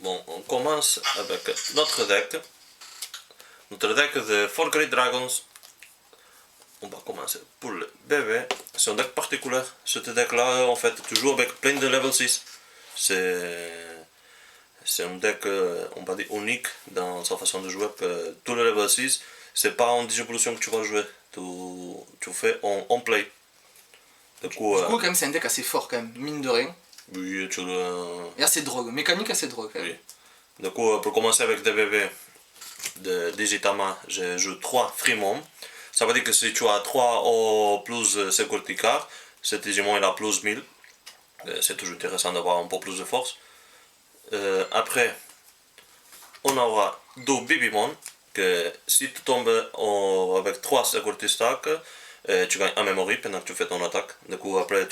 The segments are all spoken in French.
Bon, on commence avec notre deck. Notre deck de 4 Great Dragons. On va commencer pour le bébé. C'est un deck particulier. Ce deck-là, en fait, tu joues avec plein de level 6. C'est un deck, on va dire, unique dans sa façon de jouer. Que tous les level 6, c'est pas en Digivolution que tu vas jouer. Tu fais en play. Du coup, quand même, c'est un deck assez fort, quand même, mine de rien. Oui, tu Et assez drogue, mécanique assez drogue. Oui. Du coup, pour commencer avec des bébés de Digitama, je joue 3 Fremont. Ça veut dire que si tu as 3 ou plus Security Card, cet Digimon il a plus 1000. C'est toujours intéressant d'avoir un peu plus de force. Après, on aura 2 Bibimon, que si tu tombes avec 3 Security Stack, tu gagnes un memory pendant que tu fais ton attaque. Du coup, après,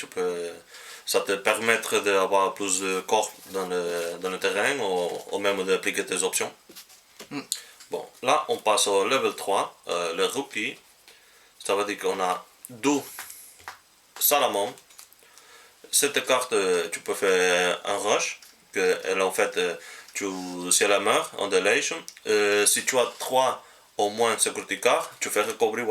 ça te permettre d'avoir plus de corps dans le terrain ou même d'appliquer tes options. Bon, là, on passe au level 3, le rookie. Ça veut dire qu'on a 2 Salamon. Cette carte, tu peux faire un rush, que elle, en fait, si elle meurt en delation, si tu as 3 au moins security card, tu fais recovery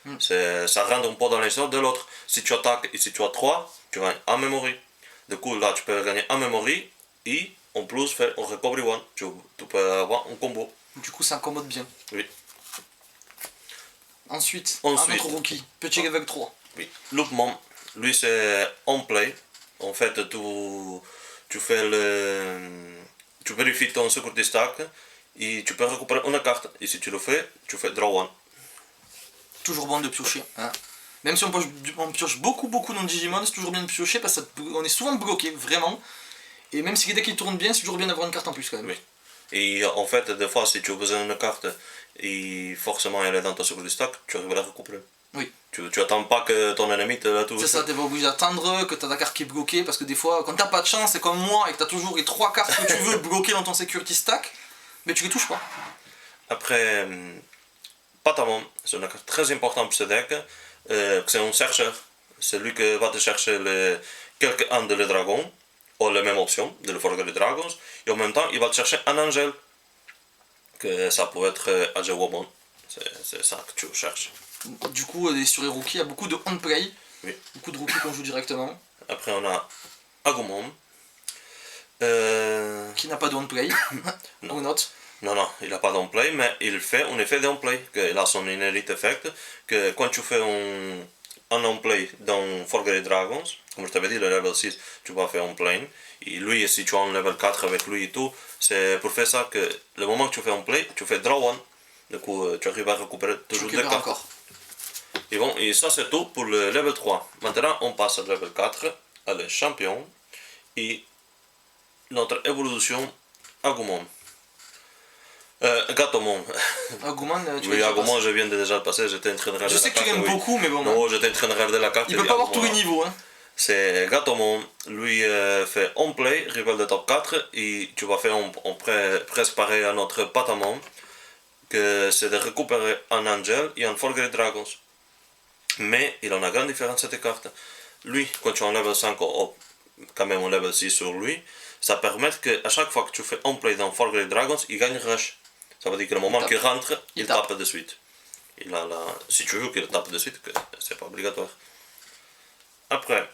1. Ça rentre un peu dans les sorts de l'autre. Si tu attaques et si tu as 3, tu gagnes un memory. Du coup, là, tu peux gagner un memory et en plus faire un recovery 1. Tu peux avoir un combo. Du coup, ça accommode bien. Oui. Ensuite, un autre rookie, petit level 3. Oui. Loopmon, lui c'est on play. En fait, tu fais tu vérifies ton security stack et tu peux récupérer une carte. Et si tu le fais, tu fais draw 1. Toujours bon de piocher. Hein. Même si on pioche beaucoup dans Digimon, c'est toujours bien de piocher parce qu'on est souvent bloqué, vraiment. Et même si les decks ils tournent bien, c'est toujours bien d'avoir une carte en plus quand même. Oui. Et en fait, des fois, si tu as besoin d'une carte et forcément elle est dans ton security stack, tu arrives à la récupérer. Oui. Tu attends pas que ton ennemi te la touche. C'est ça, t'es pas obligé d'attendre que t'as ta carte qui est bloquée parce que des fois, quand t'as pas de chance, c'est comme moi et que t'as toujours les 3 cartes que tu veux bloquées dans ton security stack, mais tu les touches pas. Après, Patamon, c'est une carte très importante pour ce deck. C'est un chercheur. C'est lui qui va te chercher quelques-uns de les dragons, ou la même option, de le forger les dragons, et en même temps, il va te chercher un angel. Que ça peut être Agewomon. C'est ça que tu cherches. Du coup, sur les rookies, il y a beaucoup de on-play. Oui. Beaucoup de rookies qu'on joue directement. Après, on a Agumon. Qui n'a pas de on-play. Ou not. Non, il n'a pas d'on-play, mais il fait un effet d'on-play. Il a son inherit effect. Que quand tu fais un on-play dans Forgotten Dragons, comme je t'avais dit, le level 6, tu vas faire on-play. Et lui, si tu as un level 4 avec lui et tout, c'est pour faire ça que le moment que tu fais on-play, tu fais draw 1. Du coup, tu arrives à récupérer toujours des cartes. Encore. Et bon, et ça c'est tout pour le level 3. Maintenant, on passe au level 4, à le champion, et notre évolution Agumon. Gatomon. Agumon, tu Oui, Agumon, je viens de déjà le passer, j'étais en train de regarder la carte. Je sais que tu l'aimes beaucoup, mais bon. Non, j'étais en train de regarder la carte. Il peut pas avoir tous les niveaux, hein. C'est Gatomon, lui fait on play, rival de top 4, et tu vas faire presque pareil à notre Patamon, que c'est de récupérer un Angel et un Forgotten Dragons. Mais il en a grande différence cette carte. Lui, quand tu as un level 5 ou quand même un level 6 sur lui, ça permet qu'à chaque fois que tu fais on play dans Forgotten Dragons, il gagne rush. Ça veut dire que le moment qu'il rentre, il tape de suite. Si tu veux qu'il tape de suite, c'est pas obligatoire. Après,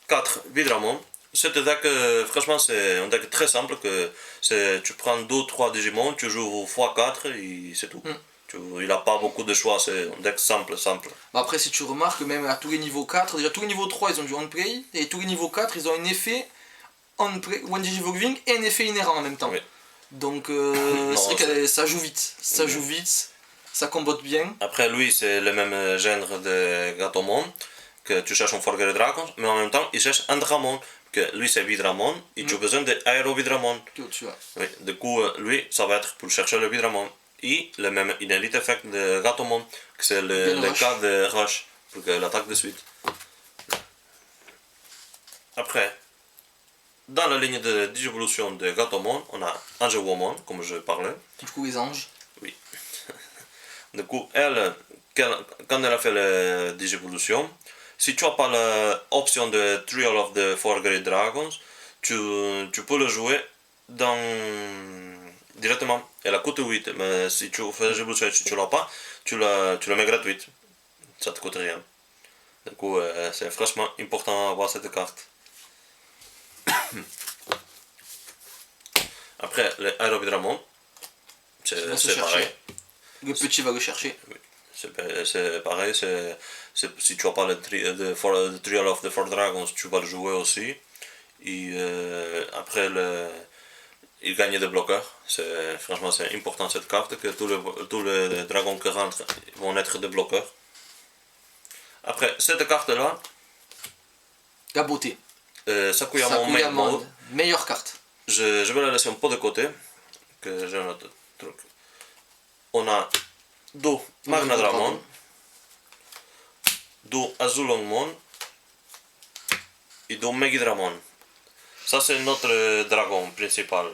4 Vidramon. Cet deck, franchement, c'est un deck très simple. Tu prends 2-3 Digimon, tu joues x4 et c'est tout. Il n'a pas beaucoup de choix, c'est un deck simple. Bah après, si tu remarques, même à tous les niveaux 4, déjà tous les niveaux 3 ils ont du on-play, et tous les niveaux 4 ils ont un effet on-play, One Digivolving et un effet inhérent en même temps. Oui. Donc c'est vrai que ça joue vite, ça combote bien. Après lui, c'est le même genre de Gatomon, que tu cherches un Forgotten Dragons, mais en même temps il cherche un Dramon, que lui c'est Vidramon, et tu as besoin d'Aero Vidramon. Oui, du coup, lui, ça va être pour chercher le Vidramon. Et le même inherit effect de Gatomon, que c'est le cas de rush, pour qu'il attaque de suite. Après, dans la ligne de Digivolution de Gatomon, on a Angewomon, comme je parlais. Du coup, les anges. Oui. Du coup, elle, quand elle a fait la Digivolution, si tu n'as pas l'option de Trial of the Four Great Dragons, tu peux le jouer directement. Elle coûte 8, mais si tu fais l'évolution et si tu l'as pas, tu le mets gratuite. Ça te coûte rien. Du coup, c'est franchement important d'avoir cette carte. Après, le Aerodramon, c'est pareil. Le petit va le chercher. Oui. C'est pareil, si tu n'as pas le Trial of the Four Dragons, tu vas le jouer aussi. Et après, il gagne des bloqueurs. Franchement, c'est important cette carte, que tous les dragons qui rentrent vont être des bloqueurs. Après, cette carte-là, la beauté. Sakuyamon Main Mode. Meilleure carte. Je vais la laisser un peu de côté, que j'ai un autre truc. On a deux Magnadramon, deux Azulongmon et deux Megidramon. Ça, c'est notre dragon principal.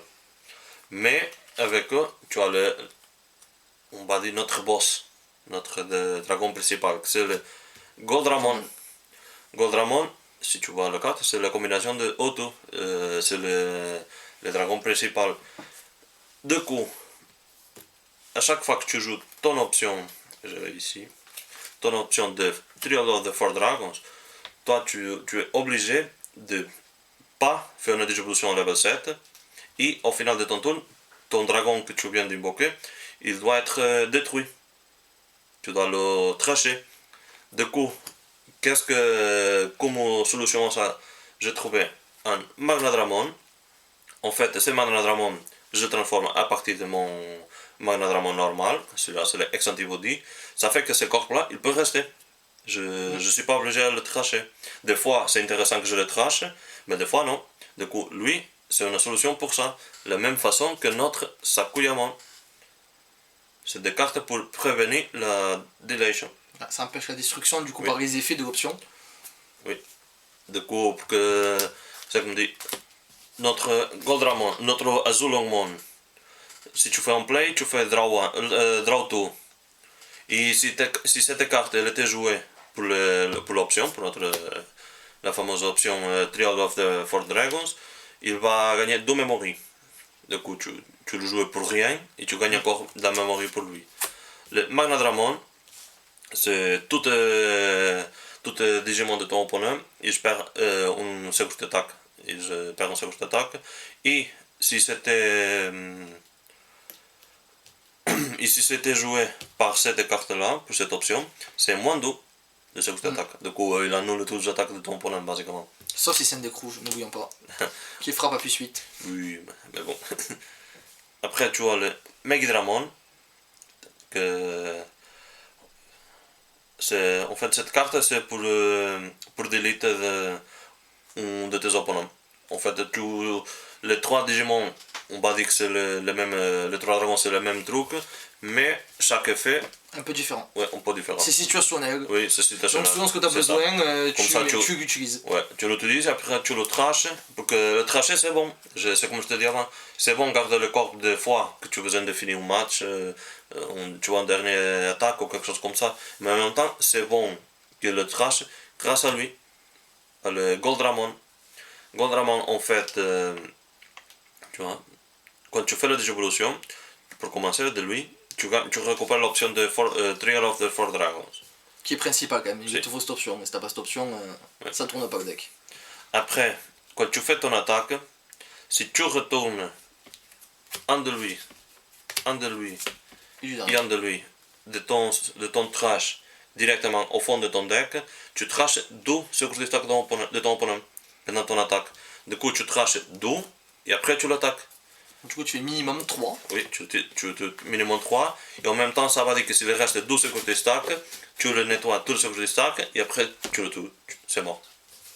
Mais avec eux, tu as on va dire notre boss, notre dragon principal, c'est le Goldramon. Goldramon, si tu vois la carte, c'est la combinaison de Otto, c'est le dragon principal. Du coup, à chaque fois que tu joues ton option, je vais ici, ton option de Trial of the Four Dragons, toi tu es obligé de pas faire une distribution level 7 et au final de ton tour, ton dragon que tu viens d'invoquer, il doit être détruit. Tu dois le tracher. Du coup, comme solution à ça, j'ai trouvé un Magnadramon. En fait, ce Magnadramon, je transforme à partir de mon Magnadramon normal. Celui-là, c'est le Ex-Antibody. Ça fait que ce corps-là, il peut rester. Je ne suis pas obligé de le tracher. Des fois, c'est intéressant que je le trache, mais des fois, non. Du coup, lui, c'est une solution pour ça. De la même façon que notre Sakuyamon. C'est des cartes pour prévenir la deletion. Ça empêche la destruction, du coup, par les effets de l'option. Oui. Du coup, c'est comme dit, notre Goldramon, notre Azulongmon, si tu fais un play, tu fais draw 2. Et si cette carte elle était jouée pour l'option, pour la fameuse option Trial of the Four Dragons, il va gagner 2 mémories. Du coup, tu le joues pour rien et tu gagnes encore de la mémoire pour lui. Le Magnadramon, c'est tout Digimon de ton opponent et je perds une seconde attaque. Et je perds une seconde attaque. Et si c'était joué par cette carte-là, pour cette option, c'est moins 2 de seconde attaque. Du coup, il annule toutes les attaques de ton opponent, basiquement. Sauf si c'est un deck rouge, n'oublions pas. Qui frappe à plus 8. Oui, mais bon. Après, tu as le Megidramon. En fait, cette carte, c'est pour delete de tes opponents. En fait, les 3 Digimon, on va dire que c'est les 3 dragons, c'est le même truc, mais chaque effet un peu différent. Ouais, un peu différent. C'est situationnel. Oui, c'est situationnel. Donc selon ce que tu as besoin, tu l'utilises. Ouais, tu l'utilises, après tu le traches. Pour que le tracher, c'est bon. C'est comme je te dis avant. C'est bon garder le corps des fois que tu as besoin de finir un match, tu vois, une dernière attaque ou quelque chose comme ça. Mais en même temps, c'est bon que le trache grâce à lui. Le Goldramon. Goldramon, en fait, tu vois, quand tu fais la désévolution, pour commencer de lui, tu récupères l'option de Trial of the Four Dragons. Qui est principal quand même, il te faut cette option, mais si t'as pas cette option, ça tourne pas le deck. Après, quand tu fais ton attaque, si tu retournes un de lui et un de lui de ton trash directement au fond de ton deck, tu trashes 2 sur le stack de ton opponent pendant ton attaque. Du coup, tu trashes 2 et après tu l'attaques. Du coup, tu fais minimum 3. Oui, tu minimum 3. Et en même temps, ça va dire que s'il reste 12 sur le stack, tu le nettoies tout sur le stack et après tu le tues. C'est mort.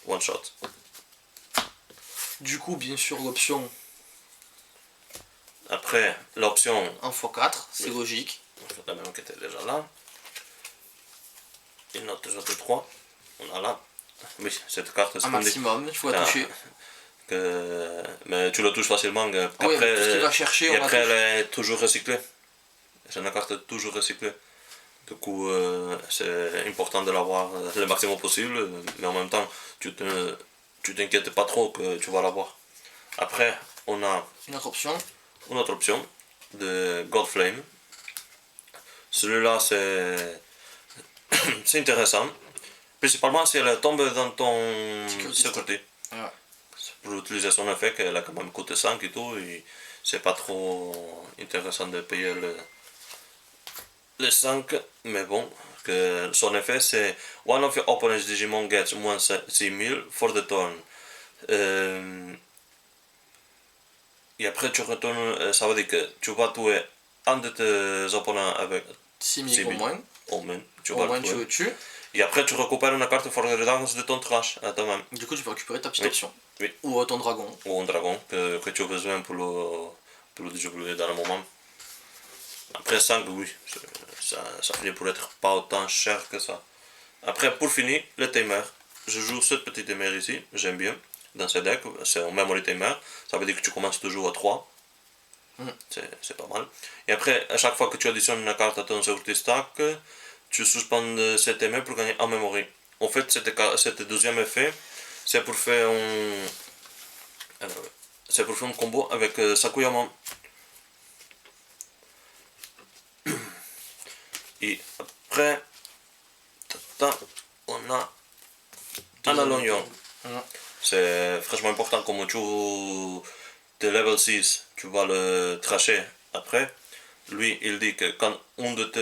One shot. Du coup, bien sûr, l'option. Après, l'option. 1 x 4, c'est logique. La même qui était déjà là. Et notre autre 3. On a là. Oui, cette carte, c'est un maximum, il faut la toucher. Mais tu la touches facilement. Oui, tout ce qu'il va chercher, et après, elle est toujours recyclée. C'est une carte toujours recyclée. Du coup, c'est important de l'avoir le maximum possible, mais en même temps, tu t'inquiètes pas trop que tu vas l'avoir. Après, on a une autre option de Godflame. Celui-là, c'est intéressant. Principalement si elle tombe dans ton sécurité. Ouais. Pour utiliser son effet, qu'elle a quand même coûté 5 et tout, et c'est pas trop intéressant de payer les 5, mais bon, que son effet c'est one of your opponent's Digimon gets moins 6000 for the turn. Et après tu retournes, ça veut dire que tu vas tuer un de tes opponents avec 6000 au moins. Au moins, tu le tues. Et après tu récupères une carte for the Dragons de ton trash à toi-même. Du coup tu peux récupérer ta petite option. Oui. Ou ton dragon. Ou un dragon que tu as besoin pour le déjouer dans le moment. Après 5, oui, ça finit pour être pas autant cher que ça. Après, pour finir, le timer. Je joue ce petit timer ici, j'aime bien. Dans ce deck, c'est un memory timer. Ça veut dire que tu commences toujours à 3. C'est pas mal. Et après, à chaque fois que tu additionnes une carte à ton security stack, tu suspends ce timer pour gagner en memory. En fait, cet deuxième effet, c'est pour faire un combo avec Sakuyama. Et après, on a Analognon. C'est franchement important, comme tu es level 6, tu vas le trasher après. Lui, il dit que quand un de tes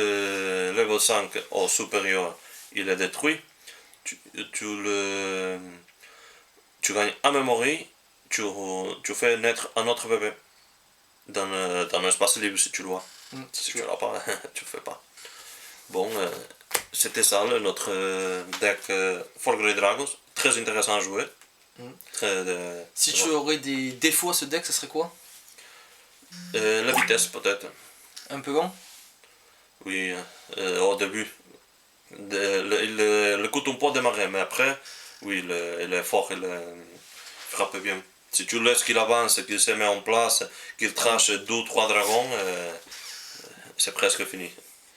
level 5 au supérieur, il est détruit, tu gagnes en memory, tu fais naître un autre bébé dans un espace libre si tu le vois. Si tu l'as pas, tu le fais pas. Bon, c'était ça notre deck For Grey Dragons, très intéressant à jouer. Si tu aurais des défauts à ce deck, ça serait quoi? La vitesse peut-être. Un peu long? Oui, au début. Il coûte un peu démarrer, mais après, oui, il est fort, il frappe bien. Si tu laisses qu'il avance, qu'il se met en place, qu'il trache 2 ou 3 dragons, c'est presque fini.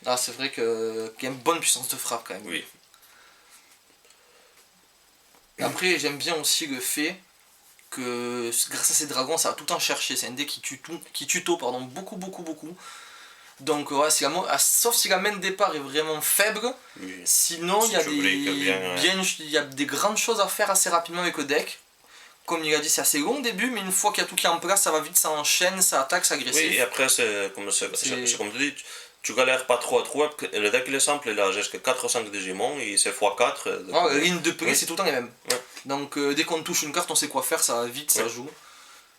Ah, c'est vrai qu'il y a une bonne puissance de frappe quand même. Oui. Après, j'aime bien aussi le fait que grâce à ces dragons, ça va tout le temps chercher. C'est un deck qui tuto beaucoup. Donc, ouais, sauf si la main de départ est vraiment faible, Oui. Sinon il y a des grandes choses à faire assez rapidement avec le deck. Comme il a dit, c'est assez long au début, mais une fois qu'il y a tout qui est en place, ça va vite, ça enchaîne, ça attaque, ça agresse. Oui, et après, comme tu dis, tu galères pas trop à trouver. Le deck il est simple, il a jusqu'à 4 ou 5 Digimon, et c'est x4. La ligne de prix, c'est tout le temps les mêmes. Ouais. Donc dès qu'on touche une carte, on sait quoi faire, ça va vite, ça joue.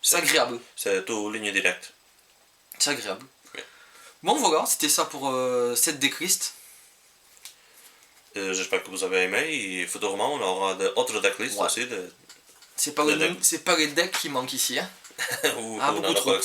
C'est agréable. C'est tout ligne directe. C'est agréable. Oui. Bon voilà, c'était ça pour cette decklist. J'espère que vous avez aimé, et futurement on aura d'autres decklists aussi. C'est pas les decks qui manquent ici. Hein. Ou beaucoup trop.